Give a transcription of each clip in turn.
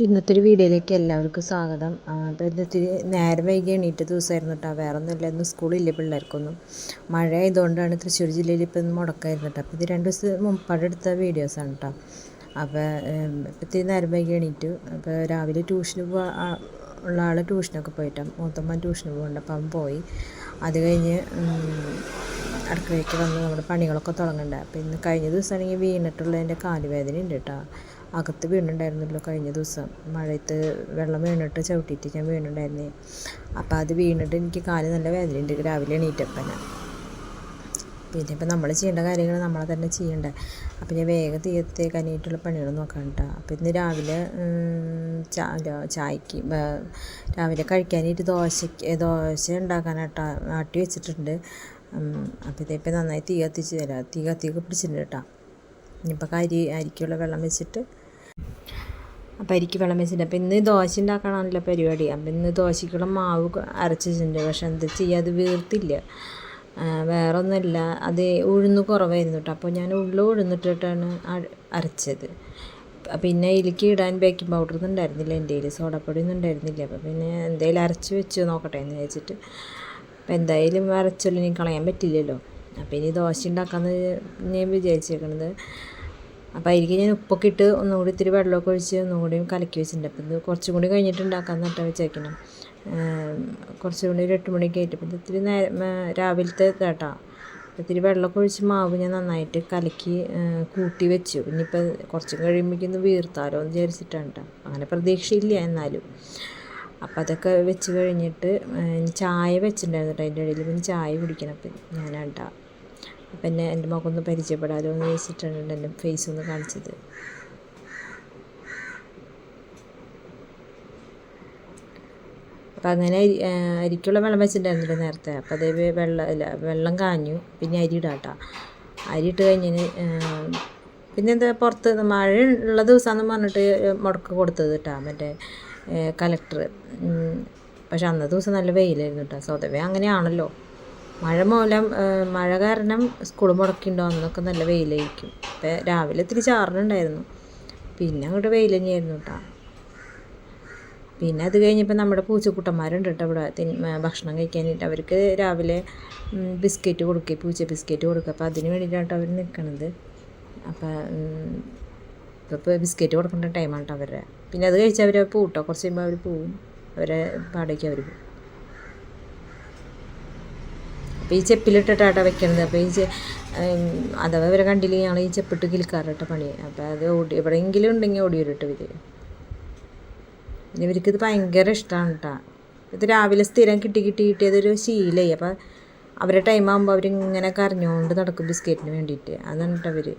ഇന്നത്തെ ഒരു വീഡിയോയിലേക്ക് എല്ലാവർക്കും സ്വാഗതം. അപ്പോൾ ഇന്നത്തെ നേരം വൈകി എണീറ്റ ദിവസമായിരുന്നു കേട്ടോ. വേറെ ഒന്നുമില്ല, ഇന്ന് സ്കൂളില്ല പിള്ളേർക്കൊന്നും. മഴ ആയതുകൊണ്ടാണ് തൃശ്ശൂർ ജില്ലയിൽ ഇപ്പോൾ ഇന്ന് മുടക്കായിരുന്നു കേട്ടോ. അപ്പോൾ ഇത് 2 ദിവസം മുമ്പാട് എടുത്ത വീഡിയോസാണ് കേട്ടോ. അപ്പോൾ ഇത്തിരി നേരം വൈകി എണീറ്റു. അപ്പോൾ രാവിലെ ട്യൂഷന് ഉള്ള ആൾ ട്യൂഷനൊക്കെ പോയിട്ടാണ്, മൂത്തമ്മൻ ട്യൂഷന് പോകുന്നുണ്ട്. അപ്പം അവൻ പോയി. അത് കഴിഞ്ഞ് അടുക്കളയ്ക്ക് വന്ന് നമ്മുടെ പണികളൊക്കെ തുടങ്ങണ്ട. അപ്പോൾ ഇന്ന് കഴിഞ്ഞ ദിവസമാണെങ്കിൽ വീണിട്ടുള്ളതിൻ്റെ കാലുവേദന ഉണ്ട് കേട്ടോ. അകത്ത് വീണിട്ടുണ്ടായിരുന്നല്ലോ കഴിഞ്ഞ ദിവസം, മഴയത്ത് വെള്ളം വീണിട്ട് ചവിട്ടിയിട്ട് ഞാൻ വീണിട്ടുണ്ടായിരുന്നേ. അപ്പോൾ അത് വീണിട്ട് എനിക്ക് കാല് നല്ല വേദനയുണ്ട് രാവിലെ എണീറ്റപ്പന. പിന്നെ ഇപ്പം നമ്മൾ ചെയ്യേണ്ട കാര്യങ്ങൾ നമ്മളെ തന്നെ ചെയ്യണ്ടേ. അപ്പം ഞാൻ വേഗം തീയത്തേക്കാനായിട്ടുള്ള പണികൾ നോക്കാം കേട്ടോ. അപ്പം ഇന്ന് രാവിലെ ചായക്ക് രാവിലെ കഴിക്കാനായിട്ട് ദോശ ഉണ്ടാക്കാനായിട്ടാ ആട്ടി വെച്ചിട്ടുണ്ട്. അപ്പം ഇതിപ്പോൾ നന്നായി തീ കത്തിച്ച് തരാം. തീ പിടിച്ചിട്ടുണ്ട് കേട്ടോ. ഇനിയിപ്പോൾ അരിക്കുള്ള വെള്ളം വെച്ചിട്ട്, അപ്പം അരിക്ക് വെള്ളം വെച്ചിട്ട്, അപ്പം ഇന്ന് ദോശ ഉണ്ടാക്കാനാണല്ലോ പരിപാടി. അപ്പം ഇന്ന് ദോശയ്ക്കുള്ള മാവ് അരച്ച് വെച്ചിട്ടുണ്ട്. പക്ഷെ എന്താ ചെയ്യുക, അത് വീർത്തില്ല. വേറെ ഒന്നുമില്ല, അത് ഉഴുന്ന് കുറവായിരുന്നു കേട്ടോ. അപ്പോൾ ഞാൻ ഉഴുന്നിട്ടിട്ടാണ് അരച്ചത്. പിന്നെ ഇതിലേക്ക് ഇടാൻ ബേക്കിംഗ് പൗഡർ ഒന്നും ഉണ്ടായിരുന്നില്ല എൻ്റെ കയ്യിൽ, സോഡാപ്പൊടി ഒന്നും ഉണ്ടായിരുന്നില്ല. അപ്പോൾ പിന്നെ എന്തായാലും അരച്ച് വെച്ച് നോക്കട്ടെ എന്ന് വെച്ചിട്ട്. അപ്പം എന്തായാലും അരച്ചുള്ള ഇനി കളയാൻ പറ്റില്ലല്ലോ. അപ്പോൾ ഇനി ദോശ ഉണ്ടാക്കാമെന്ന് ഞാൻ വിചാരിച്ചേക്കണത്. അപ്പോൾ അതിലേക്ക് ഞാൻ ഉപ്പൊക്കെ ഇട്ട് ഒന്നുകൂടി ഇത്തിരി വെള്ളമൊക്കെ ഒഴിച്ച് ഒന്നുകൂടി കലക്കി വെച്ചിട്ടുണ്ട്. അപ്പം ഇത് കുറച്ചും കൂടി കഴിഞ്ഞിട്ട് ഉണ്ടാക്കാമെന്ന് നട്ടാൽ വെച്ചേക്കണം. കുറച്ചും കൂടി ഒരു 8 മണിക്ക് ആയിട്ട്. അപ്പം ഇത്തിരി രാവിലത്തെ ഇതാട്ടാ. ഇത്തിരി വെള്ളമൊക്കെ ഒഴിച്ച് മാവ് ഞാൻ നന്നായിട്ട് കലക്കി കൂട്ടി വെച്ചു. ഇനിയിപ്പോൾ കുറച്ചും കഴിയുമ്പോഴേക്കൊന്ന് വീർത്താലോ എന്ന് വിചാരിച്ചിട്ടാണ് കേട്ടോ. അങ്ങനെ പ്രതീക്ഷയില്ല എന്നാലും. അപ്പം അതൊക്കെ വെച്ച് കഴിഞ്ഞിട്ട് ചായ വെച്ചിട്ടുണ്ടായിരുന്നു കേട്ടോ. അതിൻ്റെ ഇടയിൽ പിന്നെ ചായ കുടിക്കണം. അപ്പം ഞാനാണ്ടാ. അപ്പം എൻ്റെ മുഖം ഒന്ന് പരിചയപ്പെടാലോ എന്ന് വെച്ചിട്ടാണ് എൻ്റെ ഫേസ് ഒന്ന് കാണിച്ചത്. അപ്പം അങ്ങനെ അരിക്കുള്ള വെള്ളം വെച്ചിട്ടുണ്ടായിരുന്നില്ല നേരത്തെ. അപ്പം അതേ വെള്ളം കാഞ്ഞു. പിന്നെ അരി ഇടാട്ടോ. അരി ഇട്ട് കഴിഞ്ഞതിന് പിന്നെ എന്താ പുറത്ത് മഴ ഉള്ള ദിവസമാണെന്ന് പറഞ്ഞിട്ട് മുടക്ക് കൊടുത്തത് കേട്ടോ മറ്റേ കലക്ടർ. പക്ഷെ അന്നത്തെ ദിവസം നല്ല വെയിലായിരുന്നു കേട്ടോ. സ്വതവേ അങ്ങനെയാണല്ലോ, മഴ കാരണം സ്കൂൾ മുടക്കിണ്ടോ അന്നൊക്കെ നല്ല വെയിലായിരിക്കും. അപ്പം രാവിലെ ഇത്തിരി ചാറിനുണ്ടായിരുന്നു, പിന്നെ അങ്ങോട്ട് വെയിൽ തന്നെയായിരുന്നു കേട്ടോ. പിന്നെ അത് കഴിഞ്ഞപ്പോൾ നമ്മുടെ പൂച്ചക്കുട്ടന്മാരുണ്ട് കേട്ടോ ഇവിടെ ഭക്ഷണം കഴിക്കാനായിട്ട്. അവർക്ക് രാവിലെ ബിസ്ക്കറ്റ് കൊടുക്കുക, പൂച്ച ബിസ്ക്കറ്റ് കൊടുക്കുക. അപ്പോൾ അതിന് വേണ്ടിയിട്ടാണ് അവർ നിൽക്കണത്. അപ്പം ഇപ്പോൾ ബിസ്ക്കറ്റ് കൊടുക്കേണ്ട ടൈമാണ് കേട്ടോ അവരുടെ. പിന്നെ അത് കഴിച്ചാൽ അവർ പൂട്ടോ, കുറച്ച് കഴിയുമ്പോൾ അവർ പോവും, അവരെ പാടേക്ക് അവർ പോവും. അപ്പോൾ ഈ ചെപ്പിലിട്ടിട്ടാട്ടോ വെക്കണത്. അപ്പോൾ അഥവാ ഇവരെ കണ്ടില്ലെങ്കിൽ ഞങ്ങൾ ഈ ചെപ്പിട്ട് കിൽക്കാറിട്ട പണി. അപ്പോൾ അത് എവിടെയെങ്കിലും ഉണ്ടെങ്കിൽ ഓടി വരും കേട്ടോ ഇവർ. പിന്നെ ഇവർക്കിത് ഭയങ്കര ഇഷ്ടമാണ് കേട്ടോ. ഇത് രാവിലെ സ്ഥിരം കിട്ടിയതൊരു ശീലമായി. അപ്പോൾ അവരുടെ ടൈം ആകുമ്പോൾ അവരിങ്ങനെ കരഞ്ഞുകൊണ്ട് നടക്കും ബിസ്ക്കറ്റിന് വേണ്ടിയിട്ട്. അതാണ് കേട്ടോ അവർ.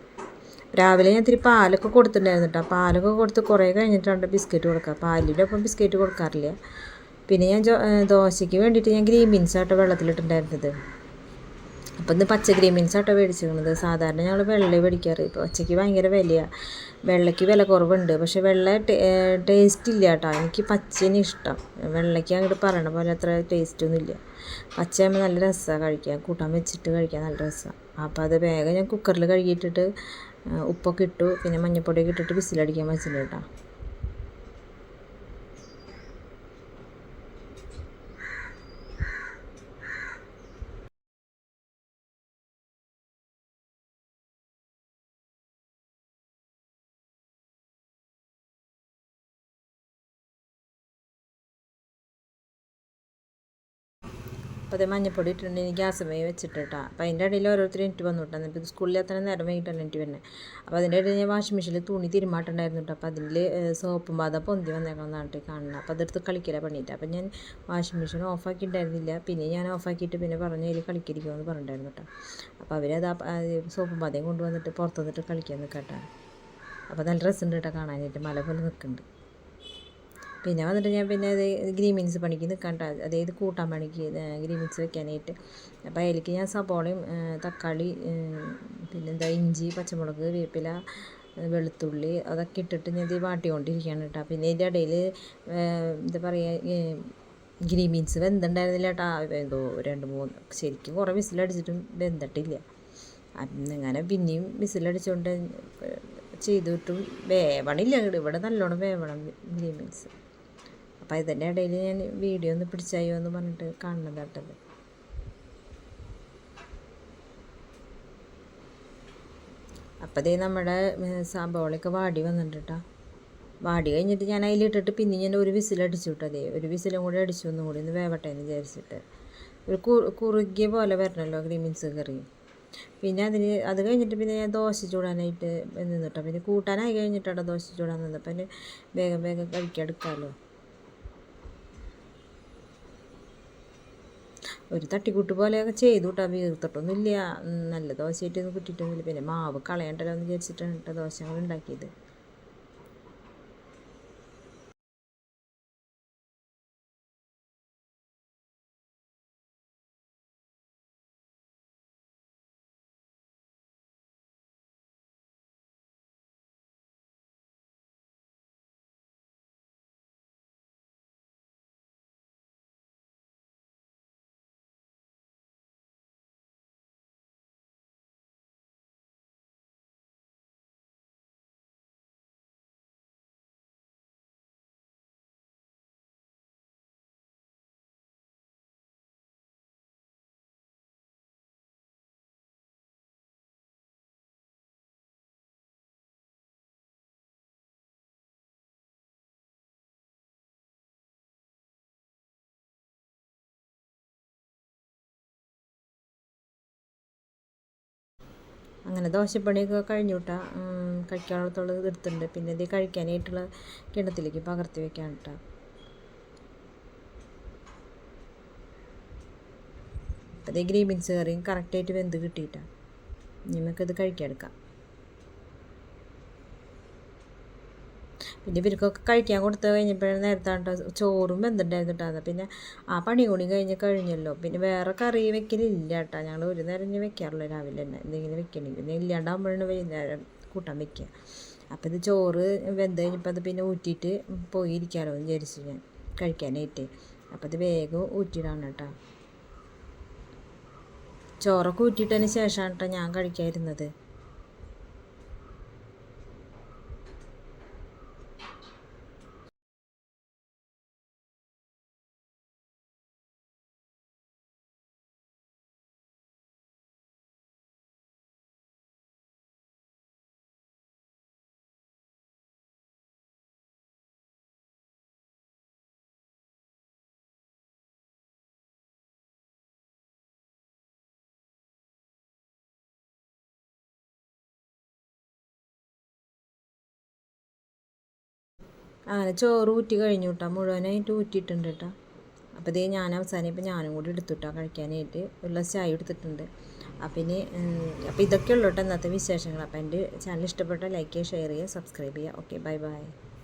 രാവിലെ ഞാൻ ഇത്തിരി പാലൊക്കെ കൊടുത്തിട്ടുണ്ടായിരുന്നു കേട്ടോ. പാലൊക്കെ കൊടുത്ത് കുറേ കഴിഞ്ഞിട്ടാണ് ബിസ്ക്കറ്റ് കൊടുക്കുക. പാലിലൊപ്പം ബിസ്ക്കറ്റ് കൊടുക്കാറില്ല. പിന്നെ ഞാൻ ദോശയ്ക്ക് വേണ്ടിയിട്ട് ഞാൻ ഗ്രീൻ ബീൻസ് ആട്ടോ വെള്ളത്തിലിട്ടുണ്ടായിരുന്നത്. അപ്പം ഇന്ന് പച്ച ഗ്രീൻ ബീൻസ് ആട്ടോ മേടിച്ചിരിക്കുന്നത്. സാധാരണ ഞങ്ങൾ വെള്ളയെ മേടിക്കാറ്. ഇപ്പോൾ പച്ചയ്ക്ക് ഭയങ്കര വിലയാണ്. വെള്ളയ്ക്ക് വില കുറവുണ്ട്, പക്ഷേ വെള്ള ടേസ്റ്റ് ഇല്ല കേട്ടോ. എനിക്ക് പച്ചേനെ ഇഷ്ടം. വെള്ളയ്ക്ക് അങ്ങോട്ട് പറയണ പോലെ അത്ര ടേസ്റ്റൊന്നുമില്ല. പച്ചയാകുമ്പോൾ നല്ല രസമാണ് കഴിക്കാൻ, കൂട്ടാൻ വെച്ചിട്ട് കഴിക്കാൻ നല്ല രസമാണ്. അപ്പോൾ അത് വേഗം ഞാൻ കുക്കറിൽ കഴുകിയിട്ടിട്ട് ഉപ്പൊക്കെ ഇട്ടു, പിന്നെ മഞ്ഞൾപ്പൊടിയൊക്കെ ഇട്ടിട്ട് വിസിലടിക്കാൻ വെച്ചിട്ടുണ്ട് കേട്ടോ. അപ്പോൾ അത് മഞ്ഞപ്പൊടി ഇട്ടിട്ടുണ്ടെങ്കിൽ ഗ്യാസ് മേ വെച്ചിട്ട് കേട്ടോ. അപ്പോൾ അതിൻ്റെ ഇടയിൽ ഓരോരുത്തർ എനിക്ക് വന്നു കേട്ടോ. എന്നിട്ട് ഇത് സ്കൂളിൽ എത്ര നേരം വൈകിട്ടാണ് എനിക്ക് വരുന്നത്. അപ്പോൾ അതിൻ്റെ ഇടയിൽ ഞാൻ വാഷിംഗ് മെഷീനിൽ തുണി തിരുമാട്ടുണ്ടായിരുന്നു കേട്ടോ. അപ്പോൾ അതിൽ സോപ്പും പാത പൊന്തി വന്നേക്കണം നാട്ടിൽ കാണണം. അപ്പോൾ അതെടുത്ത് കളിക്കല പണിയിട്ട്. അപ്പോൾ ഞാൻ വാഷിംഗ് മെഷീൻ ഓഫാക്കിയിട്ടുണ്ടായിരുന്നില്ല. പിന്നെ ഞാൻ ഓഫാക്കിയിട്ട് പിന്നെ പറഞ്ഞു അതിൽ കളിക്കിരിക്കുമെന്ന് പറഞ്ഞിട്ടുണ്ടായിരുന്നു കേട്ടോ. അപ്പോൾ അവരത് സോപ്പും പാതയും കൊണ്ടുവന്നിട്ട് പുറത്ത് വന്നിട്ട് കളിക്കാൻ നിൽക്കട്ടെ. അപ്പോൾ നല്ല രസമുണ്ട് കേട്ടോ കാണാനായിട്ട്, മല പോലെ നിൽക്കുന്നുണ്ട്. പിന്നെ വന്നിട്ട് ഞാൻ പിന്നെ അത് ഗ്രീൻ ബീൻസ് പണിക്ക് നിൽക്കണ്ട, അതായത് കൂട്ടാൻ പണിക്ക് ഗ്രീൻ ബീൻസ് വെക്കാനായിട്ട്. അപ്പോൾ അതിലേക്ക് ഞാൻ സബോളയും തക്കാളി, പിന്നെന്താ ഇഞ്ചി, പച്ചമുളക്, വേപ്പില, വെളുത്തുള്ളി അതൊക്കെ ഇട്ടിട്ട് ഞാൻ ഇത് വാട്ടിക്കൊണ്ടിരിക്കുകയാണ് കേട്ടോ. പിന്നെ ഇതിൻ്റെ ഇടയിൽ എന്താ പറയുക, ഗ്രീൻ ബീൻസ് വെന്തുണ്ടായിരുന്നില്ല കേട്ടോ. എന്തോ 2-3 ശരിക്കും കുറേ വിസിലടിച്ചിട്ടും വെന്തിട്ടില്ല. അങ്ങനെ പിന്നെയും വിസിലടിച്ചുകൊണ്ട് ചെയ്തിട്ടും വേവണില്ല. ഇവിടെ നല്ലോണം വേവണം ഗ്രീൻ ബീൻസ്. അപ്പം ഇതിൻ്റെ ഇടയിൽ ഞാൻ വീഡിയോ ഒന്ന് പിടിച്ചായോ എന്ന് പറഞ്ഞിട്ട് കാണുന്നതാട്ടത്. അപ്പം അതേ നമ്മുടെ സബോളയൊക്കെ വാടി വന്നിട്ട് കേട്ടോ. വാടി കഴിഞ്ഞിട്ട് ഞാൻ അതിലിട്ടിട്ട് പിന്നെ ഞാൻ ഒരു വിസിലടിച്ചു വിട്ടതേ. ഒരു വിസിലും കൂടി അടിച്ചു ഒന്നും കൂടി ഒന്ന് വേവട്ടെ എന്ന് വിചാരിച്ചിട്ട്. ഒരു കുറുകിയ പോലെ വരണമല്ലോ ഗ്രീൻ ബീൻസ് കറി. പിന്നെ അത് കഴിഞ്ഞിട്ട് പിന്നെ ഞാൻ ദോശ ചൂടാനായിട്ട് നിന്നിട്ടോ. പിന്നെ കൂട്ടാനായി കഴിഞ്ഞിട്ടാണ് ദോശ ചൂടാൻ നിന്നത്. പിന്നെ വേഗം വേഗം കഴിക്കാമെടുക്കാമല്ലോ. ഒരു തട്ടിക്കൂട്ട് പോലെയൊക്കെ ചെയ്തു കേട്ടോ. വീർത്തിട്ടൊന്നുമില്ല. നല്ല ദോശയായിട്ടൊന്നും കിട്ടിയിട്ടൊന്നുമില്ല. പിന്നെ മാവ് കളയണ്ടല്ലോ എന്ന് വിചാരിച്ചിട്ടാണ് കേട്ടോ ദോശ ഉണ്ടാക്കിയത്. അങ്ങനെ ദോശപ്പണിയൊക്കെ കഴിഞ്ഞു കേട്ടോ. കഴിക്കാനുള്ളതുള്ളത് എടുത്തിട്ടുണ്ട്. പിന്നെ ഇത് കഴിക്കാനായിട്ടുള്ള കിണത്തിലേക്ക് പകർത്തി വെക്കാൻ കേട്ടോ. അപ്പോൾ അതേ ഗ്രീൻ ബീൻസ് കറിയും കറക്റ്റായിട്ട് വെന്ത് കിട്ടിയിട്ടാണ്. നമുക്കത് കഴിക്കാൻ. പിന്നെ ഇവർക്കൊക്കെ കഴിക്കാൻ കൊടുത്തു കഴിഞ്ഞപ്പോഴാണ് നേരത്തെ ചോറും വെന്തിട്ടുണ്ടായിരുന്നു കേട്ടോ. പിന്നെ ആ പണി കൂടി കഴിഞ്ഞല്ലോ. പിന്നെ വേറെ കറി വെക്കലില്ല കേട്ടോ. ഞങ്ങൾ ഒരു നേരം ഇനി വെക്കാറുള്ളൂ, രാവിലെ തന്നെ എന്തെങ്കിലും വെക്കണമെങ്കിൽ. പിന്നെ ഇല്ലാണ്ടാകുമ്പോഴാണ് വൈകുന്നേരം കൂട്ടാൻ വെക്കുക. അപ്പോൾ ഇത് ചോറ് വെന്ത് കഴിഞ്ഞപ്പോൾ അത് പിന്നെ ഊറ്റിയിട്ട് പോയിരിക്കാമല്ലോ എന്ന് വിചാരിച്ചു ഞാൻ കഴിക്കാനായിട്ട്. അപ്പോൾ അത് വേഗം ഊറ്റിയിടാണ് കേട്ടോ. ചോറൊക്കെ ഊറ്റിയിട്ടതിന് ശേഷമാണ് കേട്ടോ ഞാൻ കഴിക്കാതിരുന്നത്. അങ്ങനെ ചോറ് ഊറ്റി കഴിഞ്ഞു കേട്ടോ. മുഴുവനായിട്ട് ഊറ്റിയിട്ടുണ്ട് കേട്ടോ. അപ്പോൾ ഇതേ ഞാൻ അവസാനം ഇപ്പോൾ ഞാനും കൂടി എടുത്തുട്ടോ കഴിക്കാനായിട്ട്. ഒരു ഗ്ലാസ് ചായ എടുത്തിട്ടുണ്ട്. അപ്പോൾ ഇതൊക്കെയുള്ളൂ കേട്ടോ ഇന്നത്തെ വിശേഷങ്ങൾ. അപ്പോൾ എൻ്റെ ചാനൽ ഇഷ്ടപ്പെട്ടാൽ ലൈക്ക് ചെയ്യുക, ഷെയർ ചെയ്യുക, സബ്സ്ക്രൈബ് ചെയ്യുക. Okay, bye bye.